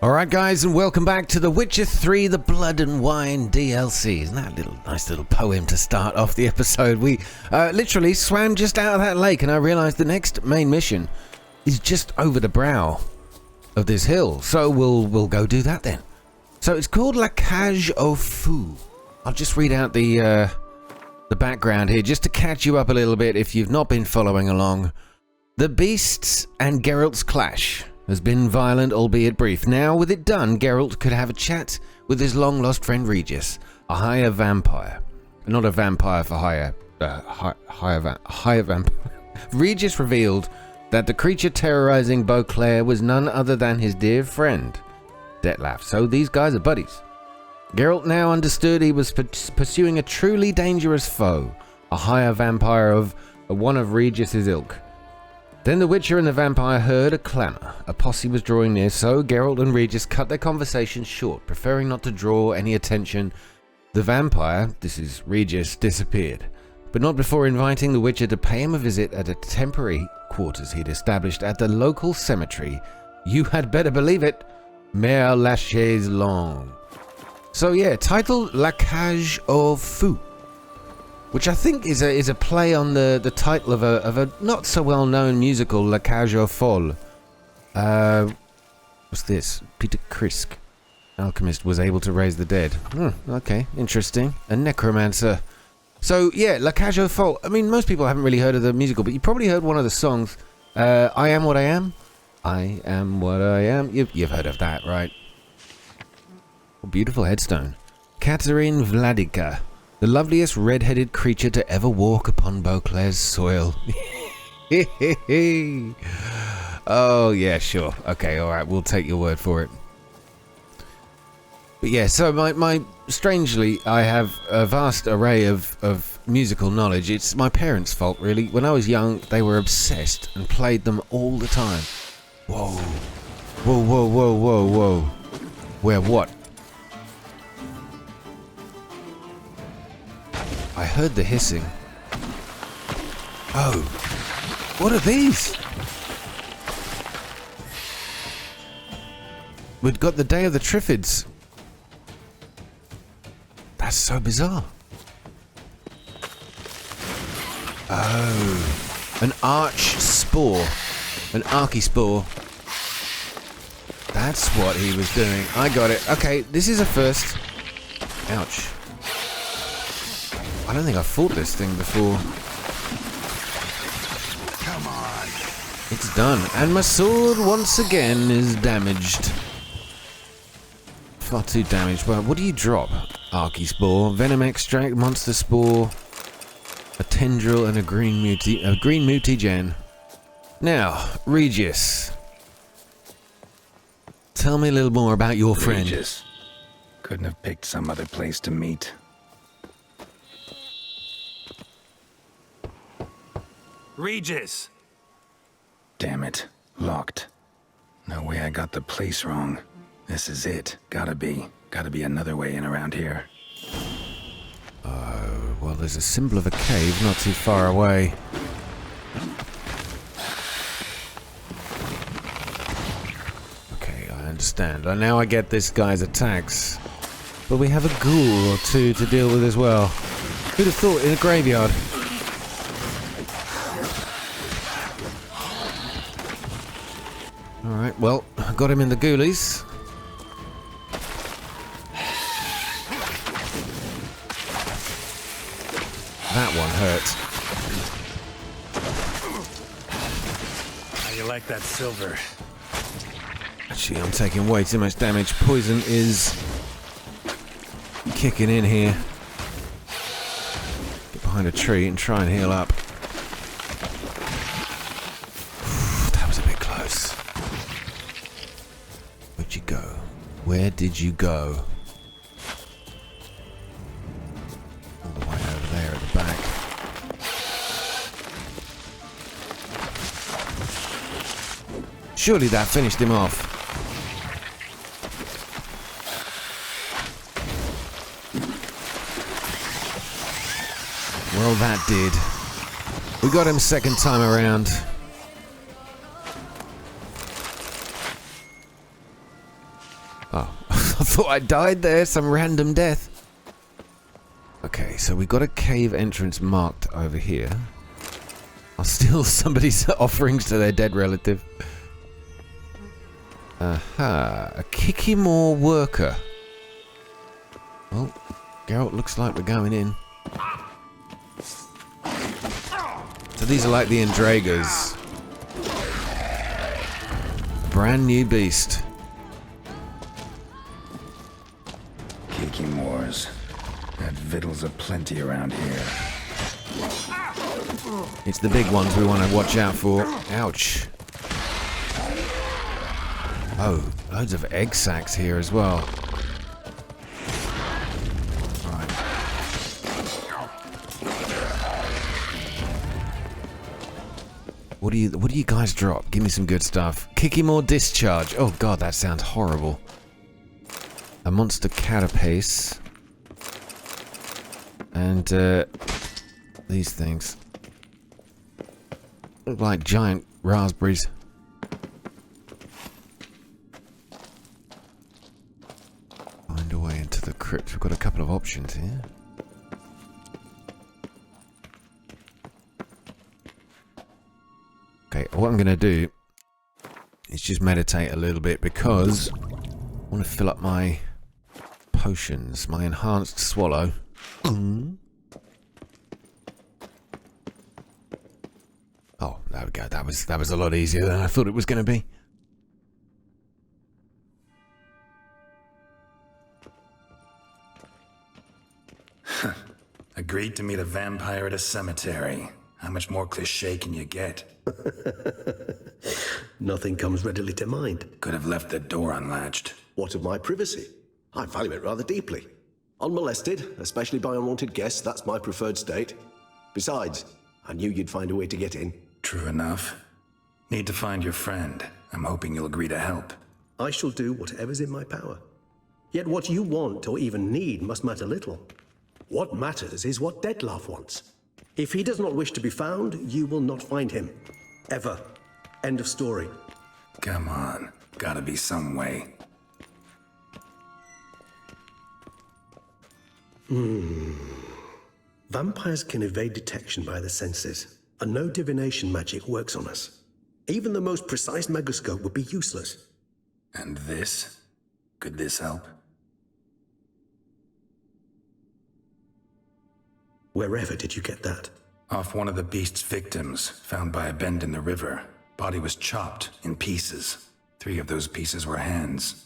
Alright guys, and welcome back to The Witcher 3 The Blood and Wine DLC. Isn't that a nice little poem to start off the episode? We literally swam just out of that lake and I realised the next main mission is just over the brow of this hill. So we'll go do that then. So it's called Cage Au Fou. I'll just read out the background here just to catch you up a little bit if you've not been following along. The beasts and Geralt's clash has been violent, albeit brief. Now, with it done, Geralt could have a chat with his long-lost friend Regis, a higher vampire. Not a vampire for hire. Higher vampire. Regis revealed that the creature terrorizing Beauclair was none other than his dear friend, Detlef. So these guys are buddies. Geralt now understood he was pursuing a truly dangerous foe, a higher vampire of one of Regis's ilk. Then the Witcher and the vampire heard a clamour. A posse was drawing near, so Geralt and Regis cut their conversation short, preferring not to draw any attention. The vampire, this is Regis, disappeared, but not before inviting the Witcher to pay him a visit at a temporary quarters he'd established at the local cemetery. You had better believe it, Mère Lachaise Longue. So yeah, titled La Cage Au Fou, which I think is a play on the title of a not so well known musical, La Cage Au Fou. What's this? Peter Krisk, alchemist, was able to raise the dead. Okay, interesting. A necromancer. So yeah, La Cage Au Fou. I mean, most people haven't really heard of the musical, but you probably heard one of the songs. I am what I am. I am what I am. You've heard of that, right? Oh, beautiful headstone. Katerine Vladica, the loveliest red-headed creature to ever walk upon Beauclair's soil. Oh, yeah, sure. Okay, alright, we'll take your word for it. But yeah, so my strangely, I have a vast array of musical knowledge. It's my parents' fault, really. When I was young, they were obsessed and played them all the time. Whoa. Whoa, whoa, whoa, whoa, whoa. Where what? I heard the hissing. Oh, what are these? We've got the Day of the Triffids. That's so bizarre. Oh, an arch spore, an archispore. That's what he was doing. I got it. Okay, this is a first. Ouch. I don't think I've fought this thing before. Come on. It's done. And my sword once again is damaged. Far too damaged. Well, what do you drop? Archispore, venom extract, monster spore, a tendril, and a green mutagen. Now, Regis. Tell me a little more about your friend. Regis. Couldn't have picked some other place to meet. Regis! Damn it. Locked. No way I got the place wrong. This is it. Gotta be another way in around here. Oh, well, there's a symbol of a cave not too far away. Okay, I understand. Now I get this guy's attacks. But we have a ghoul or two to deal with as well. Who'd have thought, in a graveyard? Alright, well, got him in the ghoulies. That one hurt. How you like that silver? Actually, I'm taking way too much damage. Poison is kicking in here. Get behind a tree and try and heal up. That was a bit close. Where'd you go? Where did you go? All the way over there at the back. Surely that finished him off. Well, that did. We got him second time around. Oh, I thought I died there. Some random death. Okay, so we've got a cave entrance marked over here. I'll steal somebody's offerings to their dead relative. Aha, a Kikimore worker. Well, Geralt, looks like we're going in. So these are like the Andragers. Brand new beast. Kikimores. That victuals aplenty around here. It's the big ones we want to watch out for. Ouch. Oh, loads of egg sacs here as well. Right. What do you guys drop? Give me some good stuff. Kikimore discharge. Oh god, that sounds horrible. A monster carapace. And these things look like giant raspberries. Find a way into the crypt. We've got a couple of options here. Okay, what I'm going to do is just meditate a little bit because I want to fill up my potions, my enhanced swallow. Oh, there we go. That was a lot easier than I thought it was going to be. Agreed to meet a vampire at a cemetery. How much more cliché can you get? Nothing comes readily to mind. Could have left the door unlatched. What of my privacy? I value it rather deeply. Unmolested, especially by unwanted guests, that's my preferred state. Besides, I knew you'd find a way to get in. True enough. Need to find your friend. I'm hoping you'll agree to help. I shall do whatever's in my power. Yet what you want or even need must matter little. What matters is what Detlef wants. If he does not wish to be found, you will not find him. Ever. End of story. Come on. Gotta be some way. Vampires can evade detection by the senses, and no divination magic works on us. Even the most precise megascope would be useless. And this? Could this help? Wherever did you get that? Off one of the beast's victims, found by a bend in the river. Body was chopped in pieces. 3 of those pieces were hands.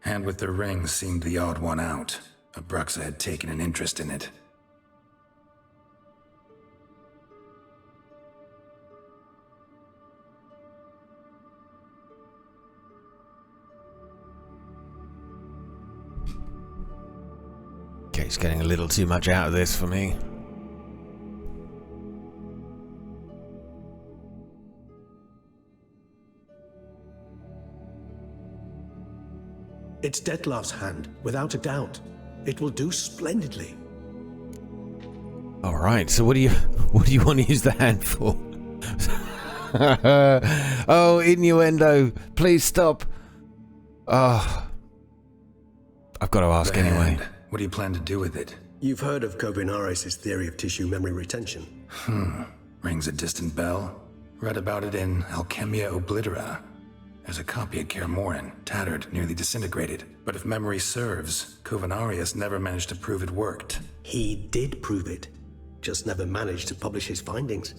Hand with the ring seemed the odd one out. Abruxa had taken an interest in it. Okay, it's getting a little too much out of this for me. It's Detlef's hand, without a doubt. It will do splendidly. All right. So what do you want to use the hand for? Oh, innuendo! Please stop. Oh, I've got to ask The anyway. hand. What do you plan to do with it? You've heard of Kovinaris' theory of tissue memory retention. Rings a distant bell. Read about it in Alchemia Oblitera. There's a copy at Kaer Morhen, tattered, nearly disintegrated. But if memory serves, Kovinaris never managed to prove it worked. He did prove it, just never managed to publish his findings.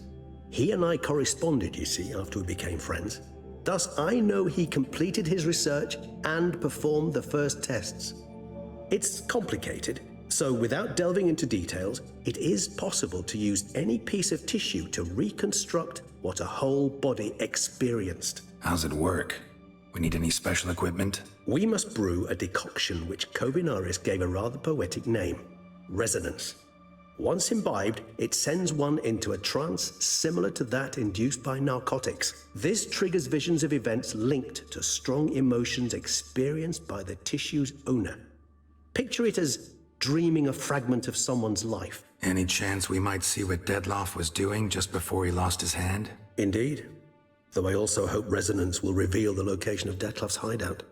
He and I corresponded, you see, after we became friends. Thus, I know he completed his research and performed the first tests. It's complicated, so without delving into details, it is possible to use any piece of tissue to reconstruct what a whole body experienced. How's it work? We need any special equipment? We must brew a decoction which Kovinaris gave a rather poetic name, resonance. Once imbibed, it sends one into a trance similar to that induced by narcotics. This triggers visions of events linked to strong emotions experienced by the tissue's owner. Picture it as dreaming a fragment of someone's life. Any chance we might see what Detlef was doing just before he lost his hand? Indeed. Though I also hope resonance will reveal the location of Detlef's hideout.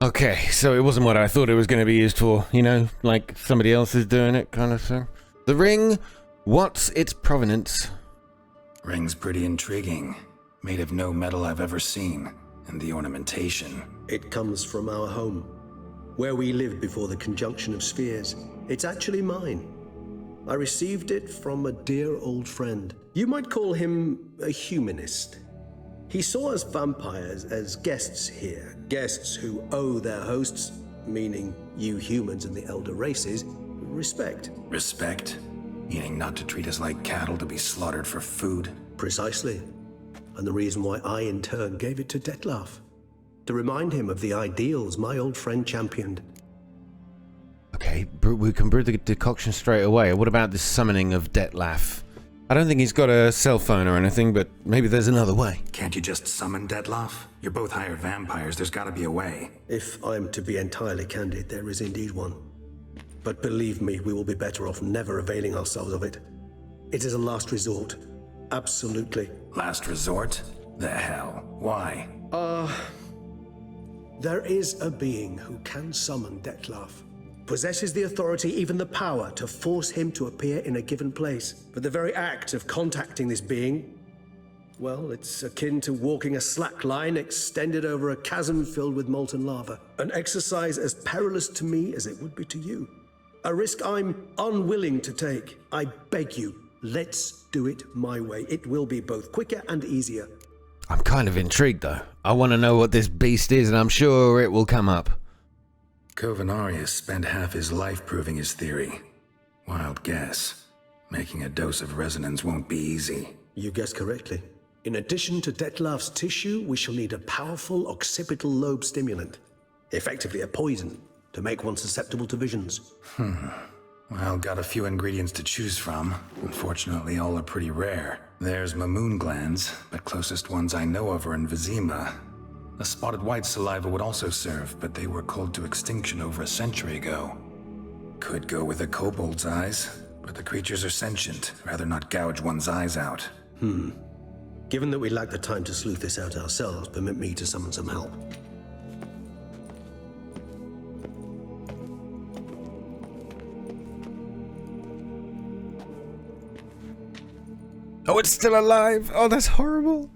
Okay, so it wasn't what I thought it was going to be used for, you know, like somebody else is doing it kind of thing. The ring, what's its provenance? Ring's pretty intriguing. Made of no metal I've ever seen. And the ornamentation. It comes from our home, where we lived before the conjunction of spheres. It's actually mine. I received it from a dear old friend. You might call him a humanist. He saw us vampires as guests here, guests who owe their hosts, meaning you humans and the elder races, respect. Respect? Meaning not to treat us like cattle to be slaughtered for food? Precisely. And the reason why I, in turn, gave it to Detlef. To remind him of the ideals my old friend championed. Okay, we can brew the decoction straight away. What about the summoning of Detlef? I don't think he's got a cell phone or anything, but maybe there's another way. Can't you just summon Detlef? You're both hired vampires, there's gotta be a way. If I'm to be entirely candid, there is indeed one. But believe me, we will be better off never availing ourselves of it. It is a last resort. Absolutely. Last resort? The hell? Why? There is a being who can summon Detlef. Possesses the authority, even the power, to force him to appear in a given place. But the very act of contacting this being, well, it's akin to walking a slack line extended over a chasm filled with molten lava. An exercise as perilous to me as it would be to you. A risk I'm unwilling to take. I beg you, let's do it my way. It will be both quicker and easier. I'm kind of intrigued, though. I want to know what this beast is, and I'm sure it will come up. Covenarius spent half his life proving his theory. Wild guess. Making a dose of resonance won't be easy. You guessed correctly. In addition to Detlef's tissue, we shall need a powerful occipital lobe stimulant. Effectively a poison, to make one susceptible to visions. Well, got a few ingredients to choose from. Unfortunately, all are pretty rare. There's Mamoon glands, but closest ones I know of are in Vizima. A spotted white saliva would also serve, but they were cold to extinction over a century ago. Could go with a kobold's eyes, but the creatures are sentient. Rather not gouge one's eyes out. Given that we lack the time to sleuth this out ourselves, permit me to summon some help. Oh, it's still alive! Oh, that's horrible!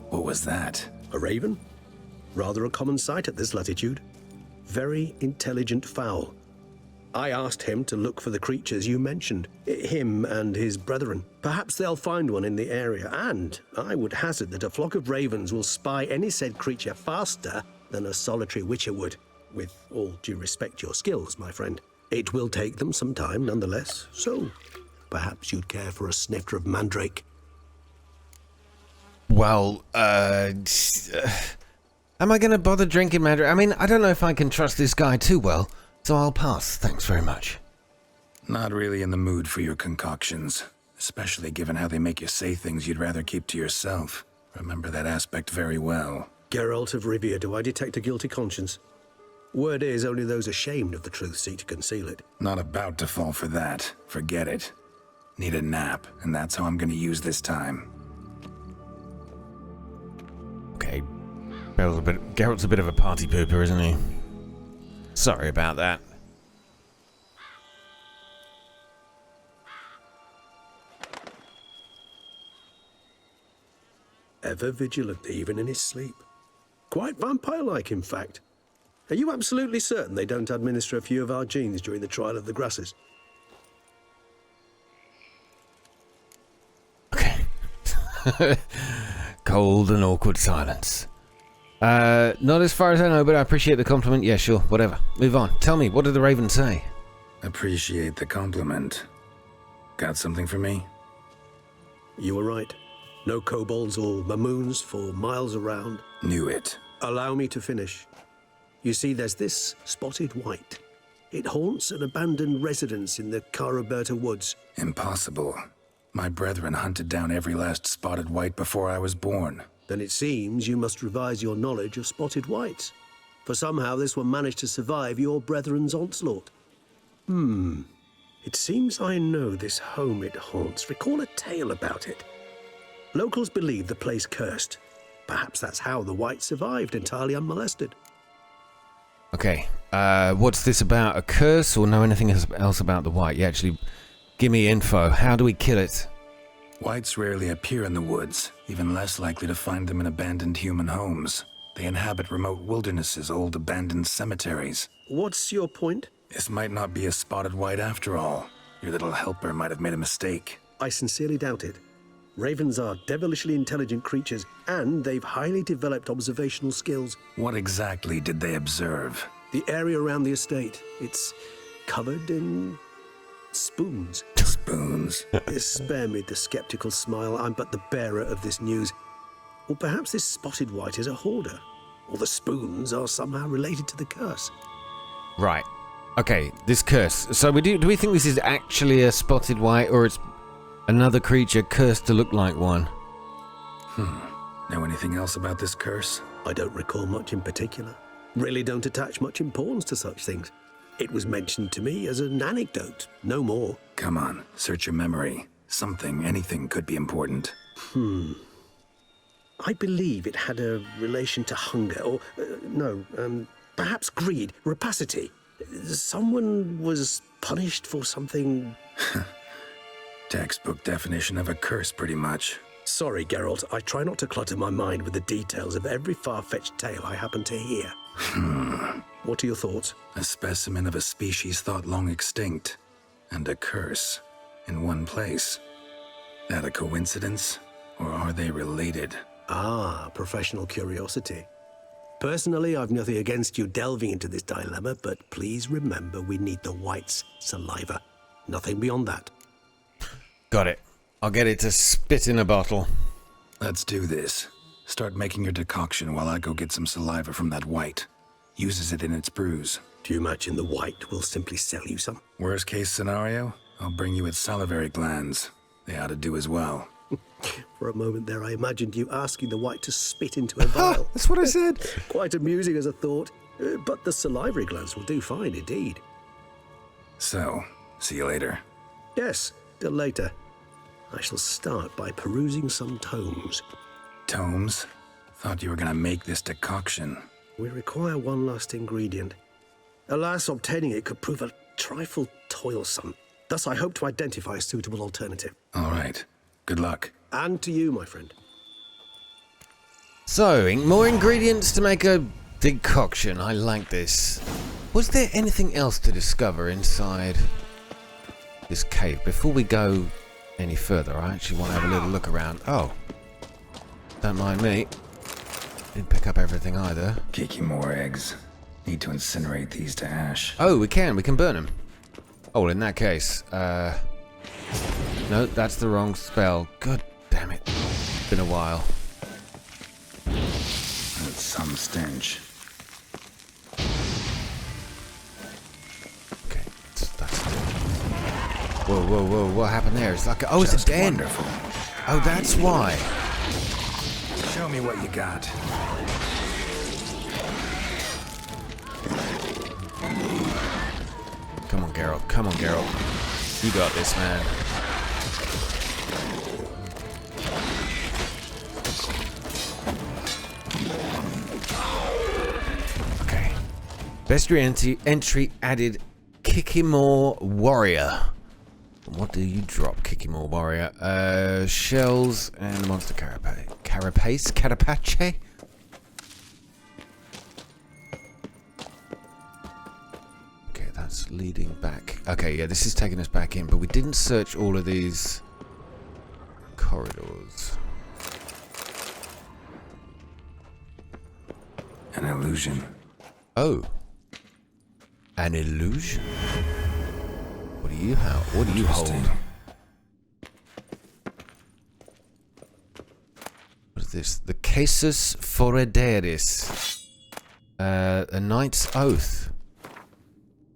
What was that? A raven? Rather a common sight at this latitude. Very intelligent fowl. I asked him to look for the creatures you mentioned. Him and his brethren. Perhaps they'll find one in the area, and I would hazard that a flock of ravens will spy any said creature faster than a solitary witcher would. With all due respect to your skills, my friend. It will take them some time, nonetheless, so perhaps you'd care for a snifter of mandrake. Well, am I going to bother drinking mandrake? I mean, I don't know if I can trust this guy too well, so I'll pass. Thanks very much. Not really in the mood for your concoctions, especially given how they make you say things you'd rather keep to yourself. Remember that aspect very well. Geralt of Rivia, do I detect a guilty conscience? Word is, only those ashamed of the truth seek to conceal it. Not about to fall for that. Forget it. Need a nap, and that's how I'm gonna use this time. Okay, Geralt's a bit of a party pooper, isn't he? Sorry about that. Ever vigilant, even in his sleep. Quite vampire-like, in fact. Are you absolutely certain they don't administer a few of our genes during the trial of the grasses? Okay. Cold and awkward silence. Not as far as I know, but I appreciate the compliment. Yeah, sure, whatever. Move on. Tell me, what did the raven say? Appreciate the compliment. Got something for me? You were right. No kobolds or mamoons for miles around. Knew it. Allow me to finish. You see, there's this spotted white. It haunts an abandoned residence in the Caraberta woods. Impossible. My brethren hunted down every last spotted white before I was born. Then it seems you must revise your knowledge of spotted whites. For somehow this one managed to survive your brethren's onslaught. It seems I know this home it haunts. Recall a tale about it. Locals believe the place cursed. Perhaps that's how the white survived entirely unmolested. Okay, what's this about? A curse or know anything else about the white? Yeah, actually, give me info. How do we kill it? Whites rarely appear in the woods, even less likely to find them in abandoned human homes. They inhabit remote wildernesses, old abandoned cemeteries. What's your point? This might not be a spotted white after all. Your little helper might have made a mistake. I sincerely doubt it. Ravens are devilishly intelligent creatures, and they've highly developed observational skills. What exactly did they observe? The area around the estate, it's covered in spoons. Spoons? Spare me the skeptical smile. I'm but the bearer of this news. Or perhaps this spotted white is a hoarder, or the spoons are somehow related to the curse. Right. Okay, this curse. So do we think this is actually a spotted white, or it's another creature cursed to look like one? Know anything else about this curse? I don't recall much in particular. Really don't attach much importance to such things. It was mentioned to me as an anecdote, no more. Come on, search your memory. Something, anything could be important. I believe it had a relation to hunger, or, perhaps greed, rapacity. Someone was punished for something. Textbook definition of a curse, pretty much. Sorry, Geralt, I try not to clutter my mind with the details of every far-fetched tale I happen to hear. What are your thoughts? A specimen of a species thought long extinct, and a curse in one place. That a coincidence, or are they related? Ah, professional curiosity. Personally, I've nothing against you delving into this dilemma, but please remember we need the white's saliva. Nothing beyond that. Got it. I'll get it to spit in a bottle. Let's do this. Start making your decoction while I go get some saliva from that white. Uses it in its brews. Do you imagine the white will simply sell you some? Worst case scenario, I'll bring you its salivary glands. They ought to do as well. For a moment there, I imagined you asking the white to spit into a vial. That's what I said. Quite amusing as a thought, but the salivary glands will do fine indeed. So, see you later. Yes, till later. I shall start by perusing some tomes. Tomes? Thought you were gonna make this decoction. We require one last ingredient. Alas, obtaining it could prove a trifle toilsome. Thus, I hope to identify a suitable alternative. All right. Good luck. And to you, my friend. So, more ingredients to make a decoction. I like this. Was there anything else to discover inside this cave? Before we go any further, I actually want to have a little look around. Oh. Don't mind me. Didn't pick up everything either. Kiki more eggs. Need to incinerate these to ash. Oh, we can burn them. Oh, well, in that case, no, that's the wrong spell. God damn it. It's been a while. That's some stench. Okay, that's whoa, what happened there? It's like, oh, it's a den. Wonderful. Oh, that's why. Show me what you got. Come on, Geralt. Come on, Geralt. You got this, man. Okay. Bestiary entry added Kikimore Warrior. What do you drop, Kikimore Warrior? Shells and monster carapace? Okay, that's leading back. Okay, yeah, this is taking us back in, but we didn't search all of these corridors. An illusion. Oh. An illusion? What do you have? What do you hold? What is this? The Casus Foraderis. A knight's oath.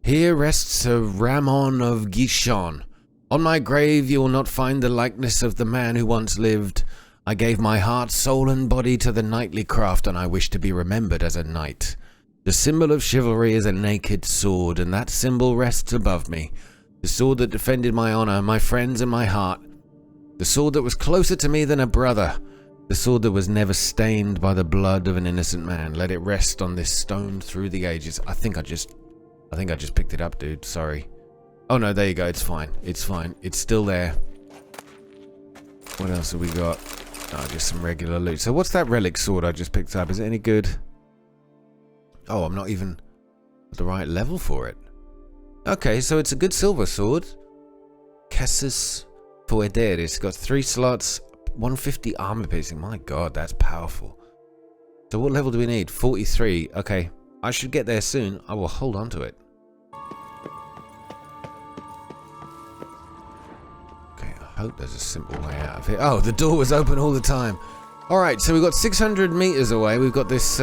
Here rests Sir Ramon of Gishon. On my grave you will not find the likeness of the man who once lived. I gave my heart, soul and body to the knightly craft, and I wish to be remembered as a knight. The symbol of chivalry is a naked sword, and that symbol rests above me. The sword that defended my honor, my friends and my heart. The sword that was closer to me than a brother. The sword that was never stained by the blood of an innocent man. Let it rest on this stone through the ages. I think I just picked it up, dude. Sorry. Oh no, there you go. It's fine. It's fine. It's still there. What else have we got? Oh, just some regular loot. So what's that relic sword I just picked up? Is it any good? Oh, I'm not even at the right level for it. Okay, so it's a good silver sword. Casus Foederis. Got 3 slots, 150 armor piercing. My god, that's powerful. So what level do we need? 43. Okay, I should get there soon. I will hold on to it. I hope there's a simple way out of here. Oh, the door was open all the time. Alright, so we've got 600 meters away. We've got this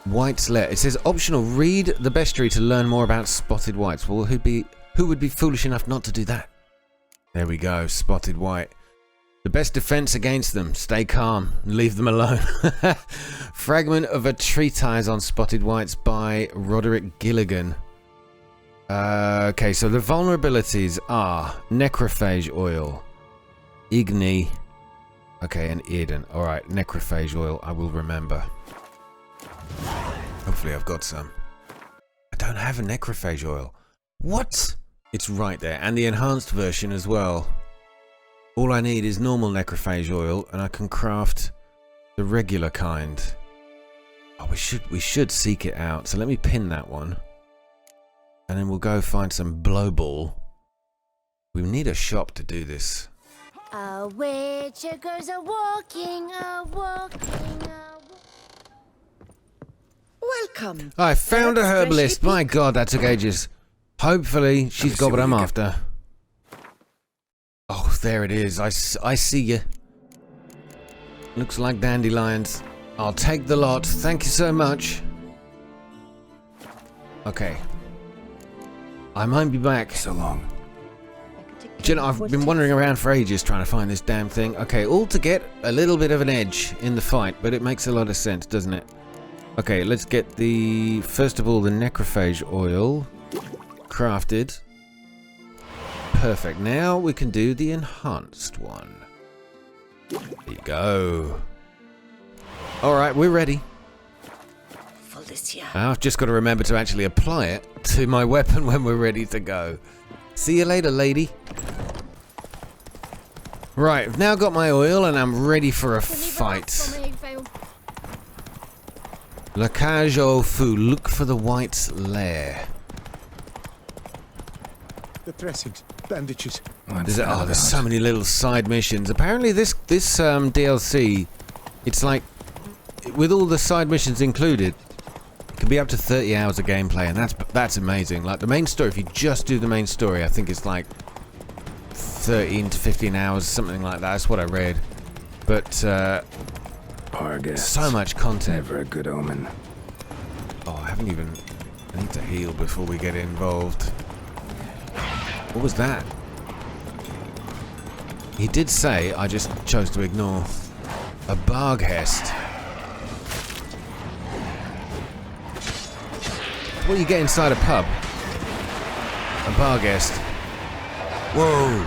white's lair. It says optional, read the bestiary to learn more about spotted whites. Well, who would be foolish enough not to do that? There we go, spotted white. The best defense against them. Stay calm and leave them alone. Fragment of a treatise on spotted whites by Roderick Gilligan. Okay, so the vulnerabilities are necrophage oil, igni, okay, and Eden. Alright, necrophage oil, I will remember. Hopefully I've got some. I don't have a necrophage oil. What? It's right there, and the enhanced version as well. All I need is normal necrophage oil, and I can craft the regular kind. Oh, we should seek it out, so let me pin that one. And then we'll go find some blowball. We need a shop to do this. A witcher goes a walking, Welcome. I found a herbalist. My god, that took ages. Hopefully, she's got what I'm after. Oh, there it is. I see you. Looks like dandelions. I'll take the lot. Thank you so much. Okay. I might be back. So long. Do you know, I've been wandering around for ages trying to find this damn thing. Okay, all to get a little bit of an edge in the fight, but it makes a lot of sense, doesn't it? Okay, let's get the, first of all, the necrophage oil crafted. Perfect. Now we can do the enhanced one. There you go. Alright, we're ready. I've just got to remember to actually apply it to my weapon when we're ready to go. See you later, lady. Right, I've now got my oil and I'm ready for a fight. Le Cage Au Fou, look for the white's lair. The dressings, bandages. There's so many little side missions. Apparently this DLC, it's like, with all the side missions included, it can be up to 30 hours of gameplay, and that's amazing. Like the main story, if you just do the main story, I think it's like 13 to 15 hours, something like that. That's what I read. But so much content. Never a good omen. Oh, I need to heal before we get involved. What was that? He did say, I just chose to ignore. A Barghest. What do you get inside a pub? A Barghest. Whoa.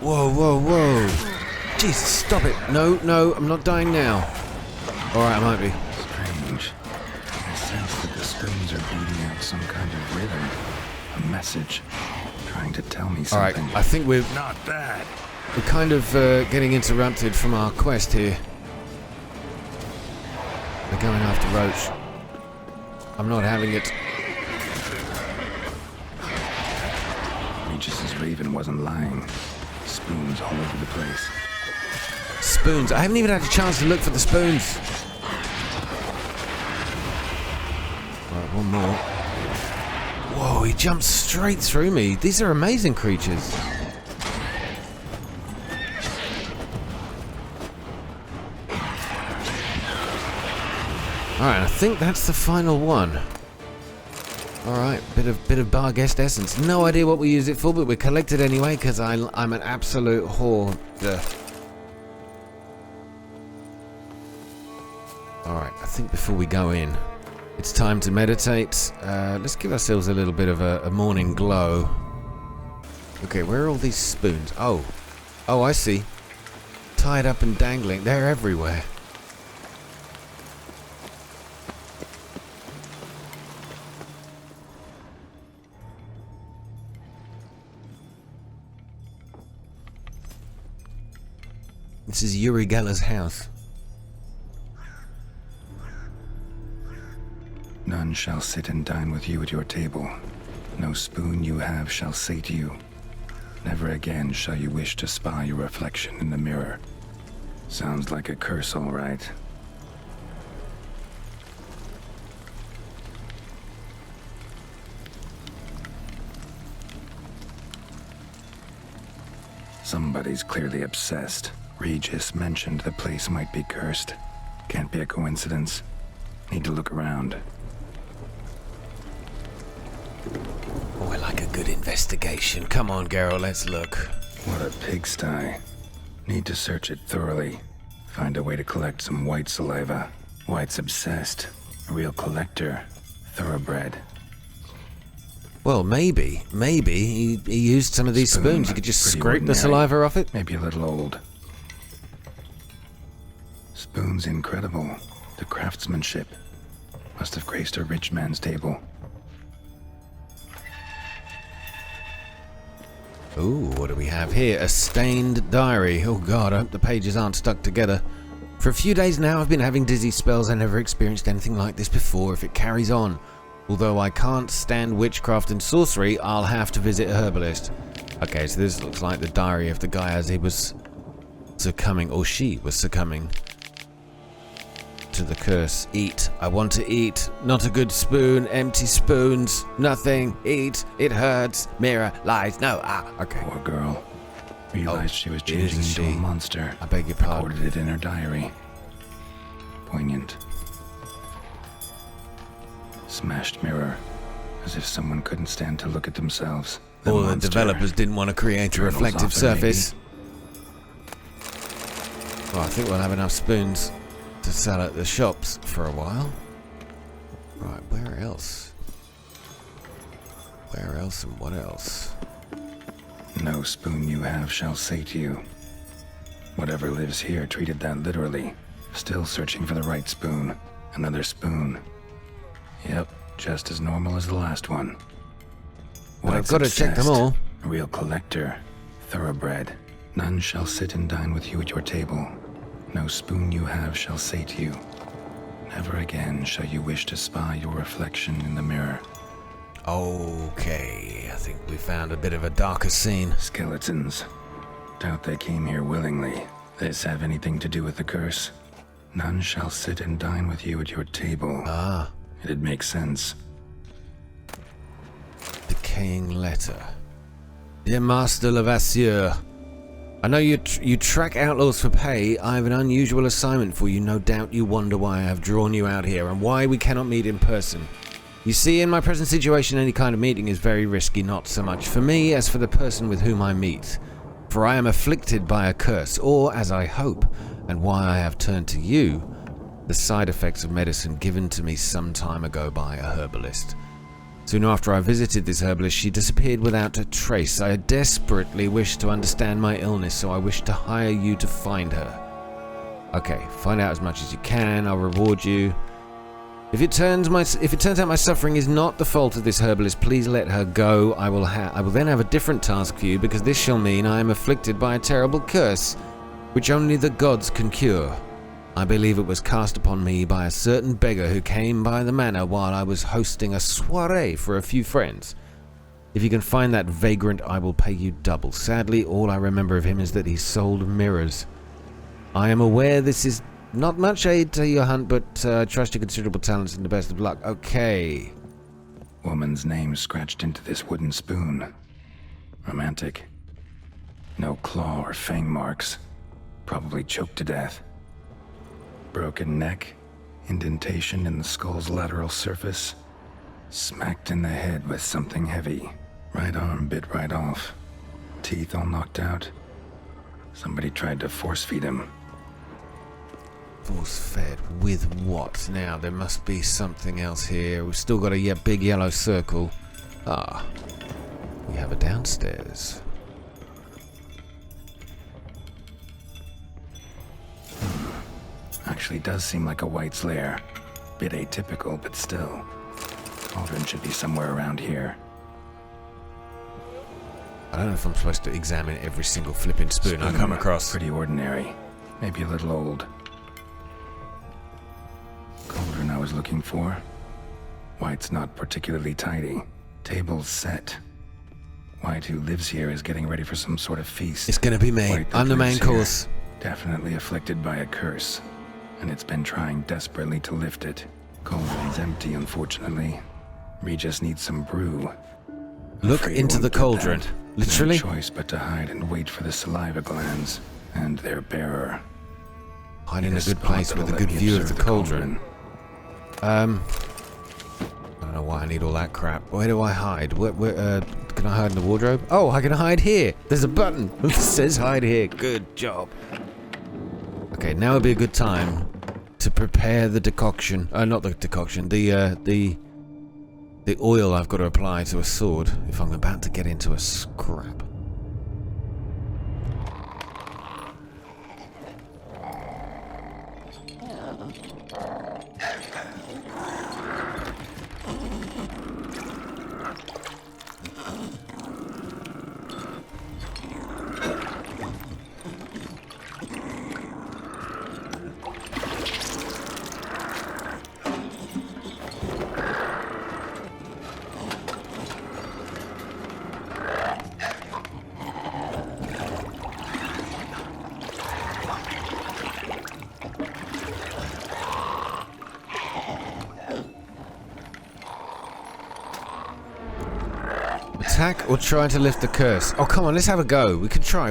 Whoa, whoa, whoa. Jesus, stop it. No, no, I'm not dying now. Alright, I might be. Strange. I sense that the stones are beating out some kind of rhythm. A message. Trying to tell me something. Alright, I think we're Not bad. kind of getting interrupted from our quest here. We're going after Roach. I'm not having it. Regis's raven wasn't lying. Spoons all over the place. Spoons. I haven't even had a chance to look for the spoons. Right, one more. Whoa, he jumped straight through me. These are amazing creatures. Alright, I think that's the final one. Alright, bit of Barghest essence. No idea what we use it for, but we collect it anyway, because I'm an absolute hoarder. Alright, I think before we go in, it's time to meditate. Let's give ourselves a little bit of a morning glow. Okay, where are all these spoons? Oh, I see. Tied up and dangling. They're everywhere. This is Uri Geller's house. None shall sit and dine with you at your table. No spoon you have shall say to you, never again shall you wish to spy your reflection in the mirror. Sounds like a curse, all right. Somebody's clearly obsessed. Regis mentioned the place might be cursed. Can't be a coincidence. Need to look around. Oh, I like a good investigation. Come on, Geralt, let's look. What a pigsty. Need to search it thoroughly. Find a way to collect some white saliva. White's obsessed. A real collector. Thoroughbred. Well, maybe he used some of these spoons. You could just Pretty scrape the ordinary. saliva off it. Maybe a little old. Spoon's incredible. The craftsmanship. Must have graced a rich man's table. Ooh, what do we have here? A stained diary. Oh god, I hope the pages aren't stuck together. For a few days now I've been having dizzy spells. I never experienced anything like this before. If it carries on, although I can't stand witchcraft and sorcery, I'll have to visit a herbalist. Okay, so this looks like the diary of the guy as he was succumbing, or she was succumbing to the curse. Eat. I want to eat. Not a good spoon. Empty spoons. Nothing. Eat. It hurts. Mirror. Lies. No. Okay. Poor girl. Realized she was it is changing a into she. a monster. I beg your pardon. Recorded it in her diary. Poignant. Smashed mirror. As if someone couldn't stand to look at themselves. All the monster. developers didn't want to create a Journal's reflective author, surface. Well, I think we'll have enough spoons to sell at the shops for a while. Right, where else? Where else and what else? No spoon you have shall say to you. Whatever lives here treated that literally. Still searching for the right spoon. Another spoon. Yep, just as normal as the last one. But I've White's got to check them obsessed. all. A real collector. Thoroughbred. None shall sit and dine with you at your table. No spoon you have shall say to you, never again shall you wish to spy your reflection in the mirror. Okay, I think we found a bit of a darker scene. Skeletons. Doubt they came here willingly. This have anything to do with the curse? None shall sit and dine with you at your table. Ah, It'd make sense. decaying letter. Dear Master Levasseur, I know you track outlaws for pay. I have an unusual assignment for you. No doubt you wonder why I have drawn you out here and why we cannot meet in person. You see, in my present situation, any kind of meeting is very risky, not so much for me as for the person with whom I meet. For I am afflicted by a curse, or, as I hope, and why I have turned to you, the side effects of medicine given to me some time ago by a herbalist. Soon after I visited this herbalist, she disappeared without a trace. I desperately wished to understand my illness, so I wished to hire you to find her. Okay, find out as much as you can. I'll reward you. If it turns out my suffering is not the fault of this herbalist, please let her go. I will then have a different task for you, because this shall mean I am afflicted by a terrible curse, which only the gods can cure. I believe it was cast upon me by a certain beggar who came by the manor while I was hosting a soiree for a few friends. If you can find that vagrant, I will pay you double. Sadly, all I remember of him is that he sold mirrors. I am aware this is not much aid to your hunt, but trust your considerable talents and the best of luck. Okay. Woman's name scratched into this wooden spoon. Romantic. No claw or fang marks. Probably choked to death. Broken neck. Indentation in the skull's lateral surface. Smacked in the head with something heavy. Right arm bit right off. Teeth all knocked out. Somebody tried to force feed him. Force fed with what? Now, there must be something else here. We've still got a big yellow circle. Ah, we have a downstairs. Actually does seem like a White's lair. Bit atypical, but still. Cauldron should be somewhere around here. I don't know if I'm supposed to examine every single flipping spoon I come across. Pretty ordinary. Maybe a little old. Cauldron I was looking for. White's not particularly tidy. Table's set. White, who lives here, is getting ready for some sort of feast. It's gonna be me. White that I'm the main lives here, course. Definitely afflicted by a curse. And it's been trying desperately to lift it. Cauldron's empty, unfortunately. Regis needs some brew. Look Afraid into won't the get cauldron. that. Literally? No choice but to hide and wait for the saliva glands and their bearer. Hide in a Need good spot place with a that'll good let me view of observe the cauldron. I don't know why I need all that crap. Where do I hide? Where, can I hide in the wardrobe? Oh, I can hide here. There's a button that says hide here. Good job. Okay, now would be a good time to prepare the decoction. Not the decoction. The oil I've got to apply to a sword if I'm about to get into a scrap. Attack or try to lift the curse? Oh, come on, let's have a go. We could try.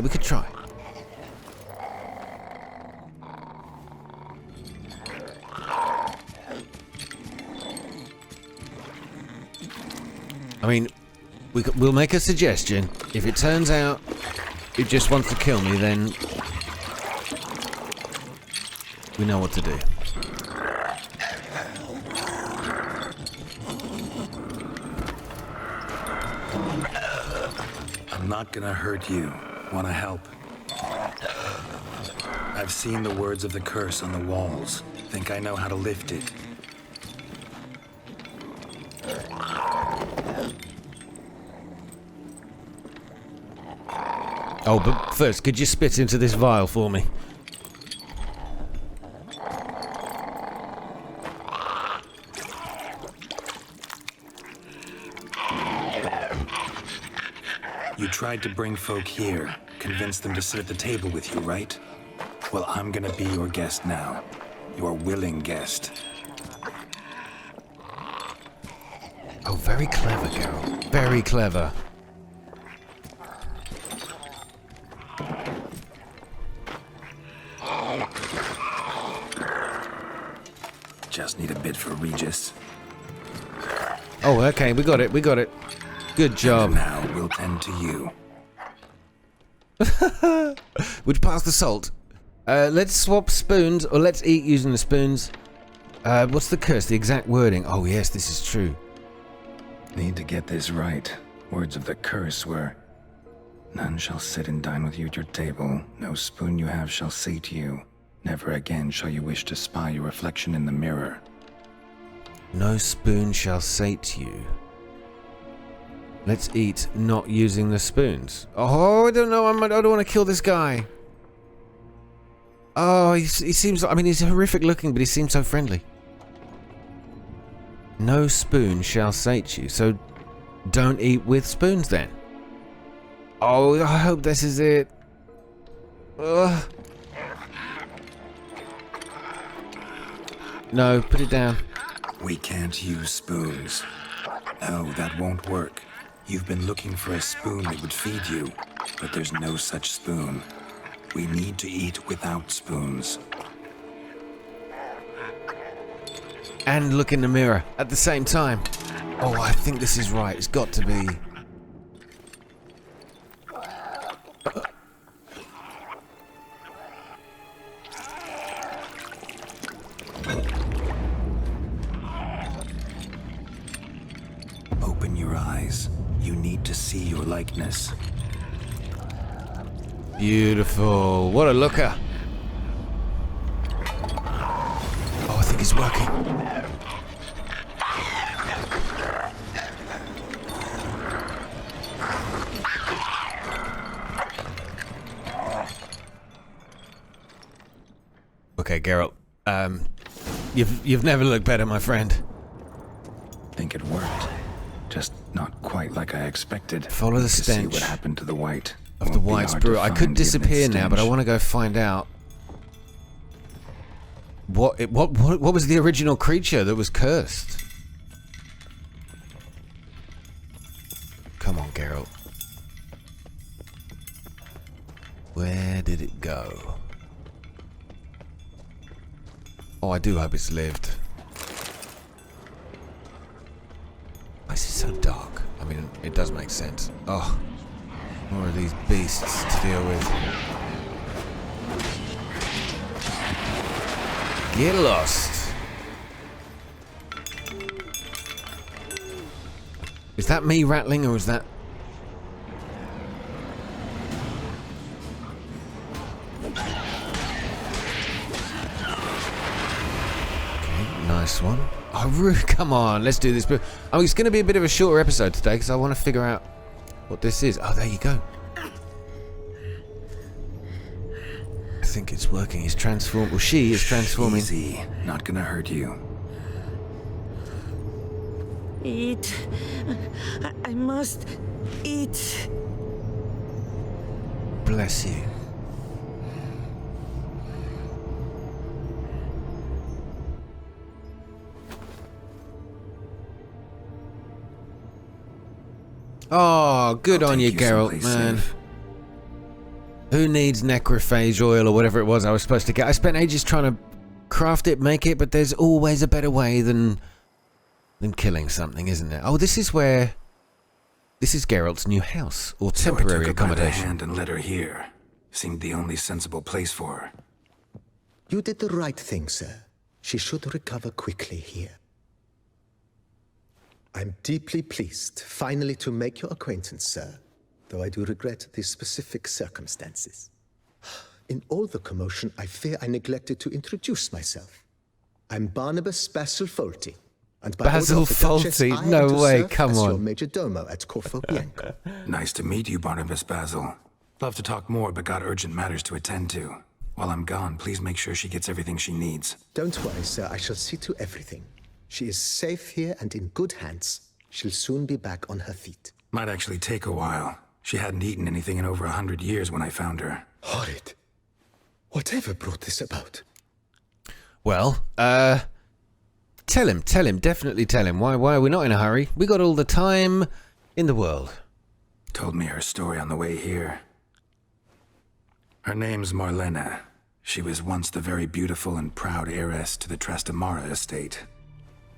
I mean, we'll make a suggestion. If it turns out it just wants to kill me, then we know what to do. I'm not gonna hurt you. Wanna help? I've seen the words of the curse on the walls. Think I know how to lift it. Oh, but first, could you spit into this vial for me? You tried to bring folk here, convince them to sit at the table with you, right? Well, I'm gonna be your guest now. Your willing guest. Oh, very clever, Geralt. Very clever. Just need a bit for Regis. Oh, okay, we got it. Good job. Now we'll tend to you. Would you pass the salt? Let's swap spoons, or let's eat using the spoons. What's the curse? The exact wording. Oh, yes, this is true. Need to get this right. Words of the curse were, none shall sit and dine with you at your table. No spoon you have shall sate you. Never again shall you wish to spy your reflection in the mirror. No spoon shall sate you. Let's eat not using the spoons. Oh, I don't know. I don't want to kill this guy. Oh, he seems... I mean, he's horrific looking, but he seems so friendly. No spoon shall sate you. So don't eat with spoons then. Oh, I hope this is it. Ugh. No, put it down. We can't use spoons. No, that won't work. You've been looking for a spoon that would feed you, but there's no such spoon. We need to eat without spoons. and look in the mirror at the same time. Oh, I think this is right. It's got to be. Open your eyes. You need to see your likeness. Beautiful. What a looker. Oh, I think it's working. Okay, Geralt. You've never looked better, my friend. Think it worked. Just not quite like I expected. Follow the To see stench what happened to the white. of the Won't be white hard to brew. I could find, given its disappear now, but I stench. want to go find out. What was the original creature that was cursed? Come on, Geralt. Where did it go? Oh, I do hope it's lived. Why is it so dark? I mean, it does make sense. Oh, more of these beasts to deal with. Get lost. Is that me rattling or is that... Okay, nice one. Oh, come on, let's do this. Oh, it's going to be a bit of a shorter episode today because I want to figure out what this is. Oh, there you go. I think it's working. He's transformed. Well, she is transforming. Easy. Not gonna hurt you. Eat. I must eat. Bless you. Oh, good I'll on you, take Geralt, someplace man. safe. Who needs necrophage oil or whatever it was I was supposed to get? I spent ages trying to craft it, make it, but there's always a better way than killing something, isn't there? Oh, this is where... This is Geralt's new house, or temporary so I took her by the accommodation. hand and led her here. Seemed the only sensible place for her. You did the right thing, sir. She should recover quickly here. I'm deeply pleased finally to make your acquaintance, sir, though I do regret the specific circumstances. In all the commotion, I fear I neglected to introduce myself. I'm Barnabas Basil Fawlty, and by Basil order of the Duchess, Fawlty? I am No to way, serve come as on. your major domo at Corfu Bianco. Nice to meet you, Barnabas Basil. Love to talk more, but got urgent matters to attend to. While I'm gone, please make sure she gets everything she needs. Don't worry, sir. I shall see to everything. She is safe here and in good hands. She'll soon be back on her feet. Might actually take a while. She hadn't eaten anything in over 100 years when I found her. Horrid. Whatever brought this about? Well, tell him, definitely tell him. Why are we not in a hurry? We got all the time in the world. Told me her story on the way here. Her name's Marlena. She was once the very beautiful and proud heiress to the Trastamara estate.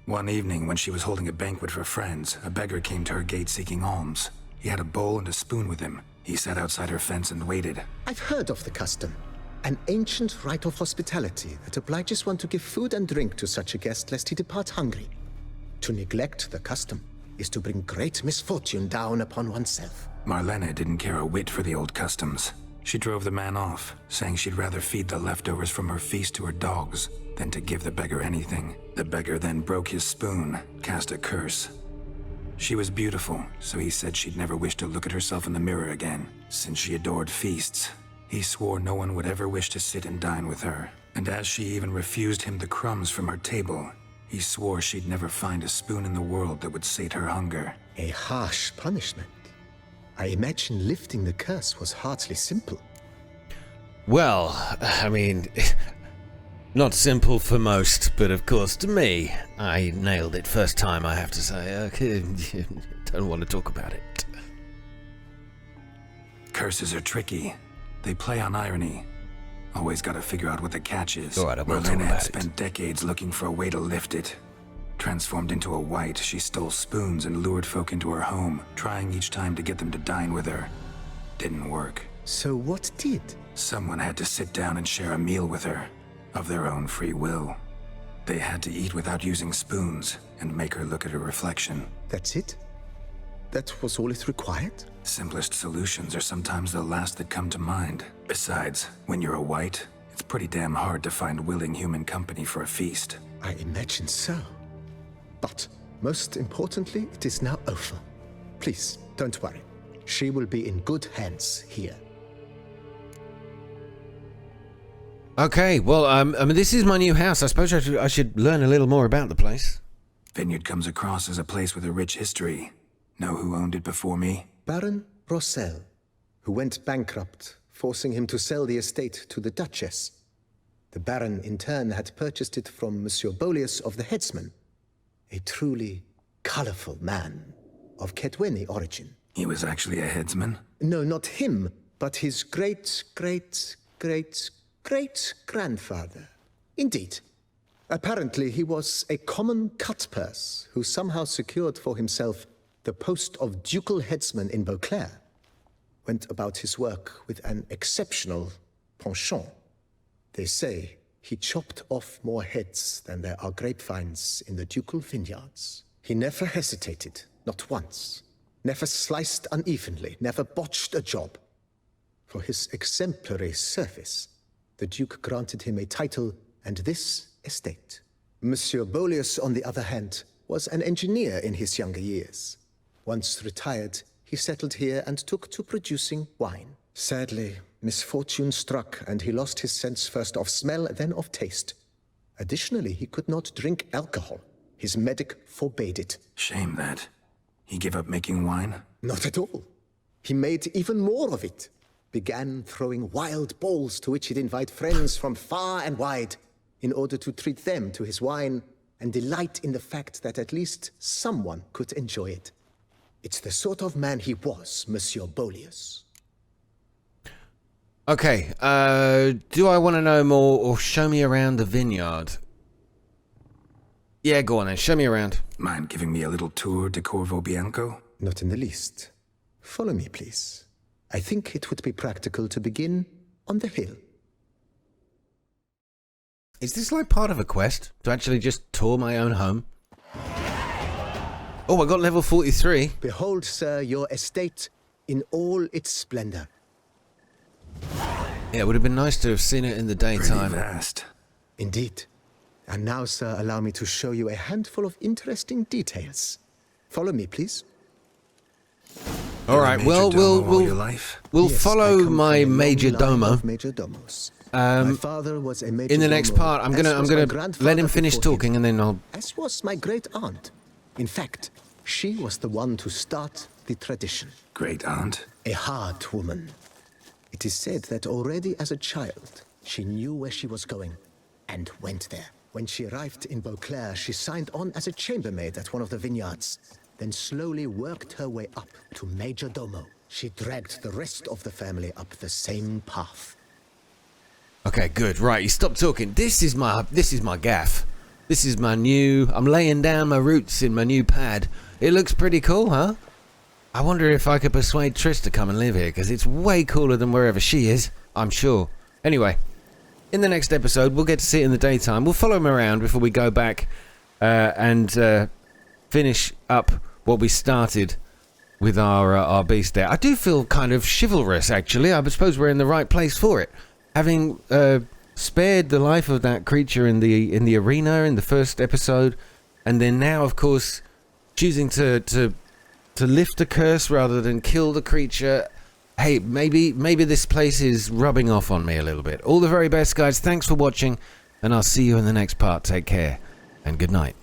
One evening, when she was holding a banquet for friends, a beggar came to her gate seeking alms. He had a bowl and a spoon with him. He sat outside her fence and waited. I've heard of the custom. An ancient rite of hospitality that obliges one to give food and drink to such a guest lest he depart hungry. To neglect the custom is to bring great misfortune down upon oneself. Marlena didn't care a whit for the old customs. She drove the man off, saying she'd rather feed the leftovers from her feast to her dogs than to give the beggar anything. The beggar then broke his spoon, cast a curse. She was beautiful, so he said she'd never wish to look at herself in the mirror again. Since she adored feasts, he swore no one would ever wish to sit and dine with her. And as she even refused him the crumbs from her table, he swore she'd never find a spoon in the world that would sate her hunger. A harsh punishment. I imagine lifting the curse was hardly simple. Well, I mean, not simple for most, but of course to me, I nailed it first time, I have to say. Okay, don't want to talk about it. Curses are tricky. They play on irony. Always gotta figure out what the catch is. All right, I won't talk Marlena had about it. spent decades looking for a way to lift it. Transformed into a white, she stole spoons and lured folk into her home, trying each time to get them to dine with her. Didn't work. So what did? Someone had to sit down and share a meal with her, of their own free will. They had to eat without using spoons, and make her look at her reflection. That's it? That was all it required? Simplest solutions are sometimes the last that come to mind. Besides, when you're a white, it's pretty damn hard to find willing human company for a feast. I imagine so. But, most importantly, it is now over. Please, don't worry. She will be in good hands here. Okay, well, I mean, this is my new house. I suppose I should learn a little more about the place. Vineyard comes across as a place with a rich history. Know who owned it before me? Baron Rossel, who went bankrupt, forcing him to sell the estate to the Duchess. The Baron, in turn, had purchased it from Monsieur Bolius of the Headsman, a truly colorful man of Kedweni origin. He was actually a headsman? No, not him, but his great-great-great-great-grandfather. Indeed. Apparently, he was a common cutpurse who somehow secured for himself the post of ducal headsman in Beauclair. Went about his work with an exceptional penchant. They say he chopped off more heads than there are grapevines in the ducal vineyards. He never hesitated, not once. Never sliced unevenly, never botched a job. For his exemplary service, the Duke granted him a title and this estate. Monsieur Bolius, on the other hand, was an engineer in his younger years. Once retired, he settled here and took to producing wine. Sadly, misfortune struck and he lost his sense first of smell, then of taste. Additionally, he could not drink alcohol. His medic forbade it. Shame that. He gave up making wine? Not at all. He made even more of it. Began throwing wild balls to which he'd invite friends from far and wide in order to treat them to his wine and delight in the fact that at least someone could enjoy it. It's the sort of man he was, Monsieur Bolius. Okay, do I want to know more or show me around the vineyard? Yeah, go on then, show me around. Mind giving me a little tour de Corvo Bianco? Not in the least. Follow me, please. I think it would be practical to begin on the hill. Is this like part of a quest? To actually just tour my own home? Oh, I got level 43. Behold, sir, your estate in all its splendor. Yeah, it would have been nice to have seen it in the daytime. Pretty vast. Indeed. And now, sir, allow me to show you a handful of interesting details. Follow me, please. All right, well, we'll Yes, follow I come my from a long major line domo. of major domos. My father was a major In the next domo, part, I'm as gonna was my let him grandfather finish before him, talking, and then I'll. as was my great aunt. In fact, she was the one to start the tradition. Great aunt? A hard woman. It is said that already as a child, she knew where she was going and went there. When she arrived in Beauclair, she signed on as a chambermaid at one of the vineyards, then slowly worked her way up to major domo. She dragged the rest of the family up the same path. Okay, good. Right, you stop talking. This is my gaff. This is my new. I'm laying down my roots in my new pad. It looks pretty cool, huh? I wonder if I could persuade Trish to come and live here, because it's way cooler than wherever she is, I'm sure. Anyway, in the next episode, we'll get to see it in the daytime. We'll follow him around before we go back and finish up what we started with our beast there. I do feel kind of chivalrous, actually. I suppose we're in the right place for it. Having spared the life of that creature in the arena in the first episode, and then now, of course, choosing to lift the curse rather than kill the creature. Hey, maybe this place is rubbing off on me a little bit. All the very best, guys. Thanks for watching, and I'll see you in the next part. Take care, and good night.